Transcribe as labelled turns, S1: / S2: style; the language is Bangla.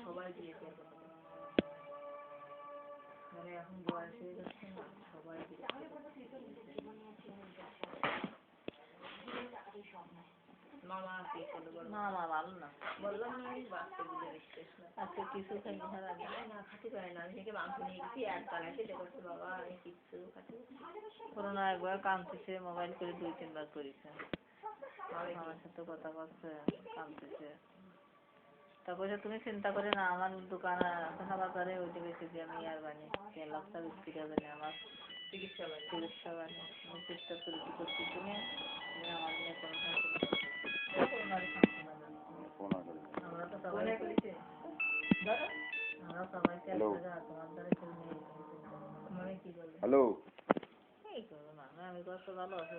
S1: সবাই দিয়েছে মানে এখন বয়স হয়ে যাচ্ছে না সবাই মামা কি করলো মামা ভালো না বললাম না আমি বাচ্চা বুঝে বিশ্বাস না আজকে কিছু খাই না খাতে পারে না আমি থেকে মাংস নিয়ে গেছি এক তালাকে দেখছে বাবা আমি কিচ্ছু খাতে করোনা একবার কাঁদতেছে মোবাইল করে 2-3 বার করেছে আমার সাথে কথা বলছে কাঁদতেছে তারপরে তুমি চিন্তা করে না আমার দোকান সোনা বাজারে ওইটা বেশি দিয়ে আমি আর বানি 10 লাখ টাকা বিক্রি হবে না আমার চিকিৎসা বানি আমি চেষ্টা করছি তুমি আমার নিয়ে কোনো আমরা তো সবাই করেছি আমরা সবাইকে তোমার দ্বারা কেউ নেই মানে কি বলবো হ্যালো এই করো না আমি কত ভালো আছে